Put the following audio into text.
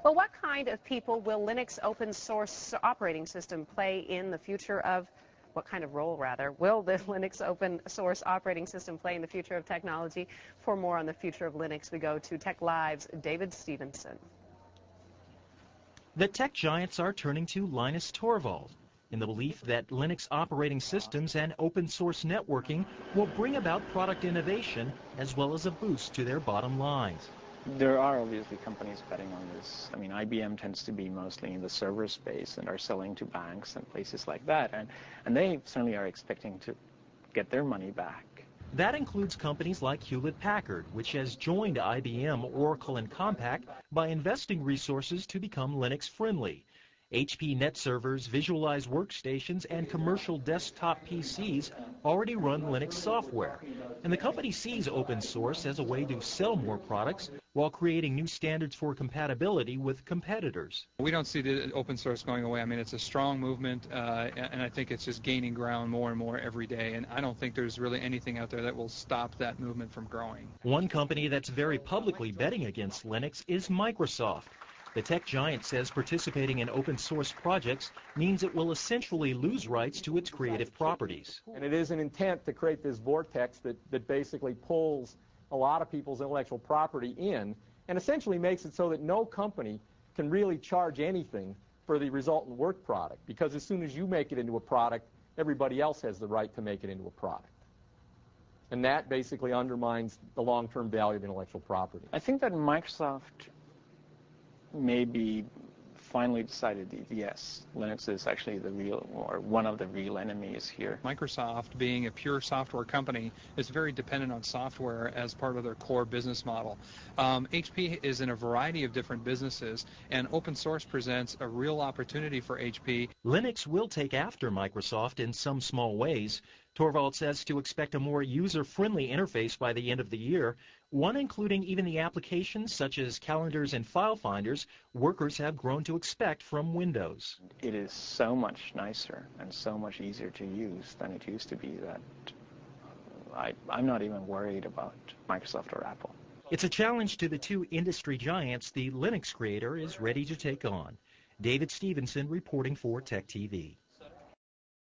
Well, what kind of people will Linux open source operating system play in the future of, what kind of role rather, will the Linux open source operating system play in the future of technology? For more on the future of Linux, we go to Techlive's David Stevenson. The tech giants are turning to Linus Torvald in the belief that Linux operating systems and open source networking will bring about product innovation as well as a boost to their bottom lines. There are obviously companies betting on this. I mean, IBM tends to be mostly in the server space and are selling to banks and places like that, and they certainly are expecting to get their money back. That includes companies like Hewlett-Packard, which has joined IBM, Oracle, and Compaq by investing resources to become Linux-friendly. HP NetServers, visualized workstations, and commercial desktop PCs already run Linux software. And the company sees open source as a way to sell more products while creating new standards for compatibility with competitors. We don't see the open source going away. I mean, it's a strong movement, and I think it's just gaining ground more and more every day. And I don't think there's really anything out there that will stop that movement from growing. One company that's very publicly betting against Linux is Microsoft. The tech giant says participating in open source projects means it will essentially lose rights to its creative properties. And it is an intent to create this vortex that basically pulls a lot of people's intellectual property in and essentially makes it so that no company can really charge anything for the resultant work product, because as soon as you make it into a product, everybody else has the right to make it into a product. And that basically undermines the long-term value of intellectual property. I think that Microsoft maybe finally decided that, yes, Linux is actually the real, or one of the real enemies here. Microsoft, being a pure software company, is very dependent on software as part of their core business model. HP is in a variety of different businesses, and open source presents a real opportunity for HP. Linux will take after Microsoft in some small ways. Torvald says to expect a more user-friendly interface by the end of the year, one including even the applications such as calendars and file finders workers have grown to expect from Windows. It is so much nicer and so much easier to use than it used to be that I'm not even worried about Microsoft or Apple. It's a challenge to the two industry giants the Linux creator is ready to take on. David Stevenson reporting for Tech TV.